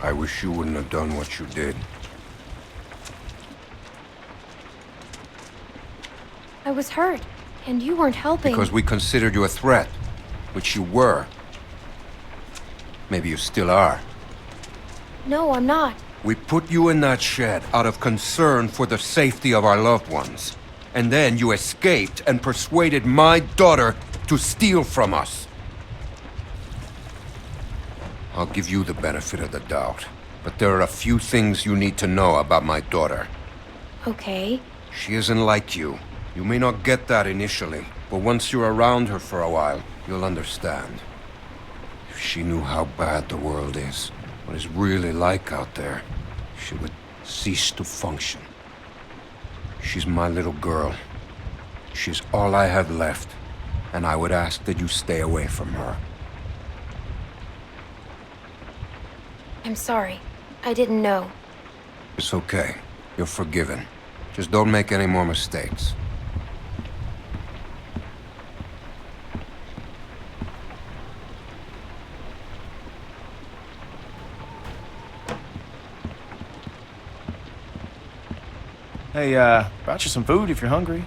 I wish you wouldn't have done what you did. I was hurt, and you weren't helping. Because we considered you a threat, which you were. Maybe you still are. No, I'm not. We put you in that shed out of concern for the safety of our loved ones. And then you escaped and persuaded my daughter to steal from us. I'll give you the benefit of the doubt, but there are a few things you need to know about my daughter. Okay. She isn't like you. You may not get that initially, but once you're around her for a while, you'll understand. If she knew how bad the world is, what it's really like out there, she would cease to function. She's my little girl. She's all I have left, and I would ask that you stay away from her. I'm sorry. I didn't know. It's okay. You're forgiven. Just don't make any more mistakes. Hey, brought you some food if you're hungry.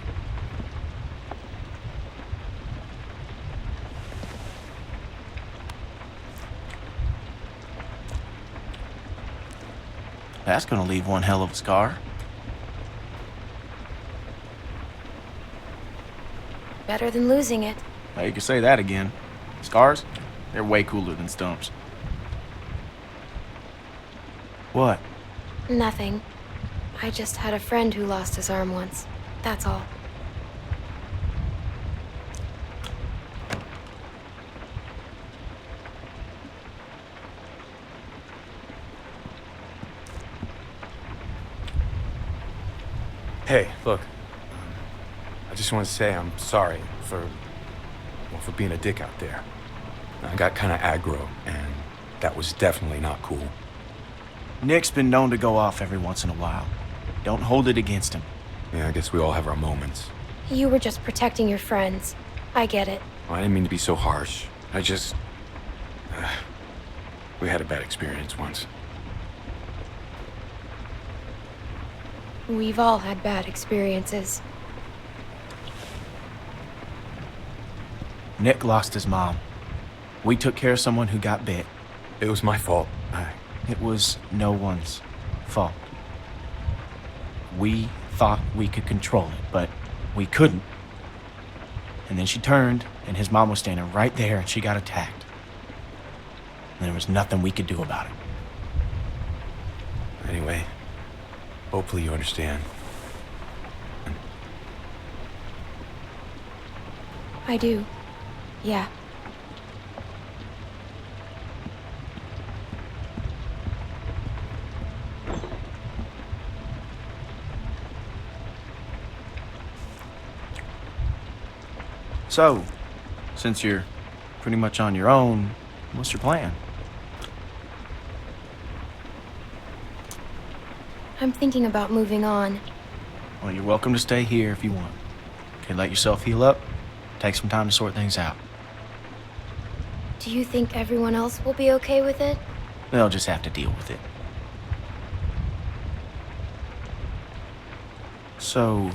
That's gonna leave one hell of a scar. Better than losing it. Now you can say that again. Scars? They're way cooler than stumps. What? Nothing. I just had a friend who lost his arm once. That's all. Hey, look. I just want to say I'm sorry for being a dick out there. I got kind of aggro, and that was definitely not cool. Nick's been known to go off every once in a while. Don't hold it against him. Yeah, I guess we all have our moments. You were just protecting your friends. I get it. I didn't mean to be so harsh. I just... we had a bad experience once. We've all had bad experiences. Nick lost his mom. We took care of someone who got bit. It was my fault. It was no one's fault. We thought we could control it, but we couldn't. And then she turned, and his mom was standing right there, and she got attacked. And there was nothing we could do about it. Anyway, hopefully you understand. I do. Yeah. So, since you're pretty much on your own, what's your plan? I'm thinking about moving on. Well, you're welcome to stay here if you want. Okay, let yourself heal up. Take some time to sort things out. Do you think everyone else will be okay with it? They'll just have to deal with it. So,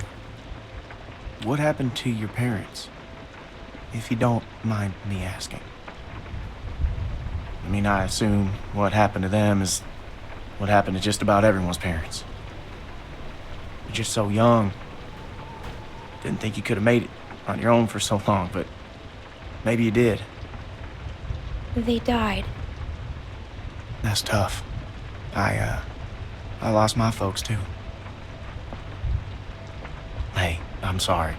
what happened to your parents? If you don't mind me asking. I mean, I assume what happened to them is what happened to just about everyone's parents. You're just so young. Didn't think you could have made it on your own for so long, but maybe you did. They died. That's tough. I lost my folks too. Hey, I'm sorry.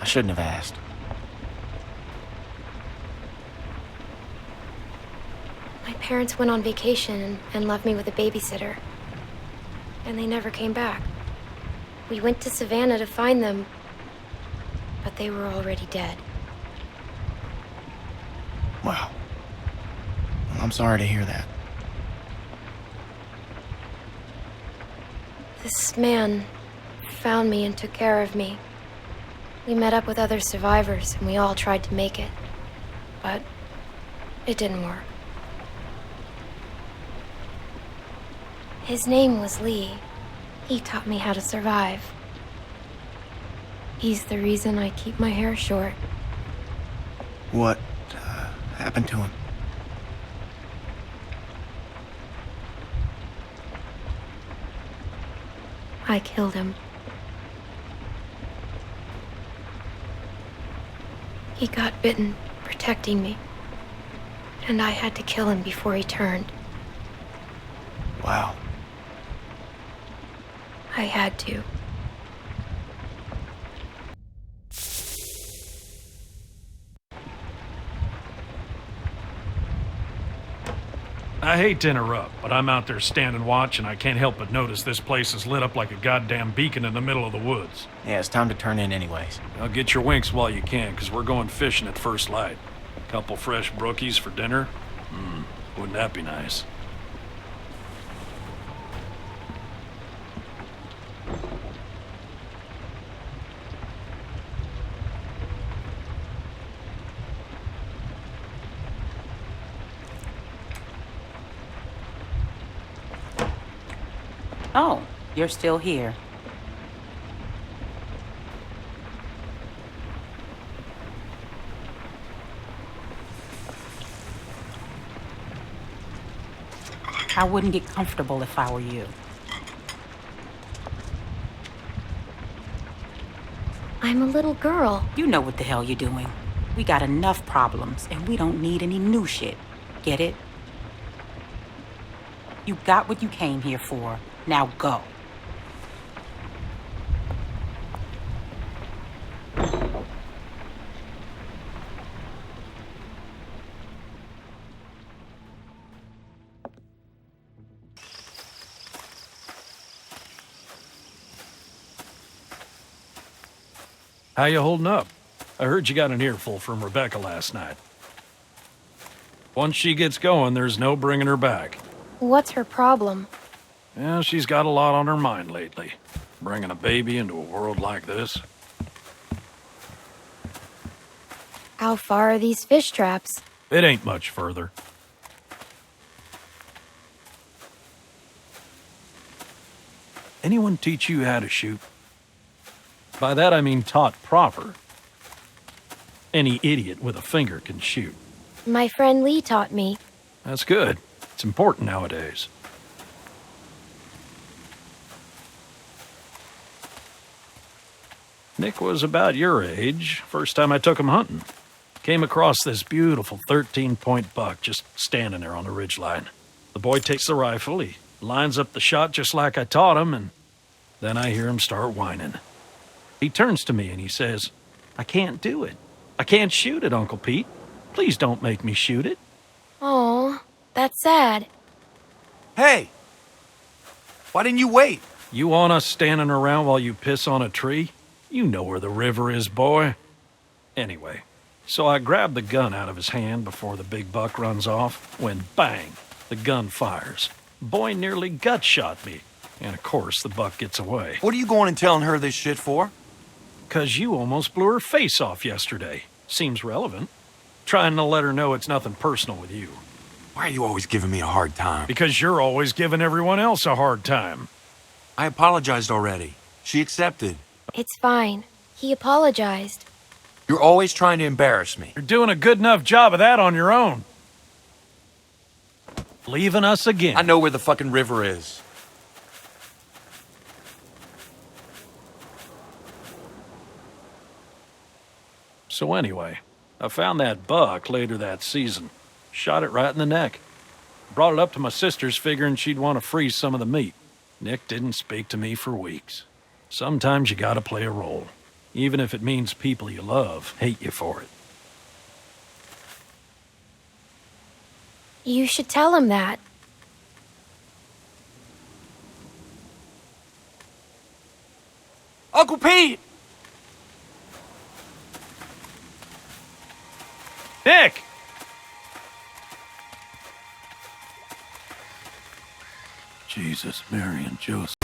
I shouldn't have asked. My parents went on vacation and left me with a babysitter. And they never came back. We went to Savannah to find them, but they were already dead. Wow. Well, I'm sorry to hear that. This man found me and took care of me. We met up with other survivors and we all tried to make it. But it didn't work. His name was Lee. He taught me how to survive. He's the reason I keep my hair short. What happened to him? I killed him. He got bitten, protecting me. And I had to kill him before he turned. Wow. I had to. I hate to interrupt, but I'm out there standing watch and I can't help but notice this place is lit up like a goddamn beacon in the middle of the woods. Yeah, it's time to turn in anyways. Now get your winks while you can, because we're going fishing at first light. Couple fresh brookies for dinner? Wouldn't that be nice? Oh, you're still here. I wouldn't get comfortable if I were you. I'm a little girl. You know what the hell you're doing. We got enough problems, and we don't need any new shit. Get it? You got what you came here for. Now go. How you holding up? I heard you got an earful from Rebecca last night. Once she gets going, there's no bringing her back. What's her problem? Yeah, she's got a lot on her mind lately. Bringing a baby into a world like this. How far are these fish traps? It ain't much further. Anyone teach you how to shoot? By that I mean taught proper. Any idiot with a finger can shoot. My friend Lee taught me. That's good. It's important nowadays. Nick was about your age, first time I took him hunting. Came across this beautiful 13-point buck just standing there on the ridgeline. The boy takes the rifle, he lines up the shot just like I taught him, and then I hear him start whining. He turns to me and he says, "I can't do it. I can't shoot it, Uncle Pete. Please don't make me shoot it." Oh, that's sad. Hey! Why didn't you wait? You want us standing around while you piss on a tree? You know where the river is, boy. Anyway, so I grabbed the gun out of his hand before the big buck runs off, when bang, the gun fires. Boy nearly gut shot me, and of course the buck gets away. What are you going and telling her this shit for? 'Cause you almost blew her face off yesterday. Seems relevant. Trying to let her know it's nothing personal with you. Why are you always giving me a hard time? Because you're always giving everyone else a hard time. I apologized already. She accepted. It's fine. He apologized. You're always trying to embarrass me. You're doing a good enough job of that on your own. Leaving us again. I know where the fucking river is. So anyway, I found that buck later that season. Shot it right in the neck. Brought it up to my sister's figuring she'd want to freeze some of the meat. Nick didn't speak to me for weeks. Sometimes you gotta play a role, even if it means people you love hate you for it. You should tell him that. Uncle Pete! Nick! Jesus, Mary, and Joseph.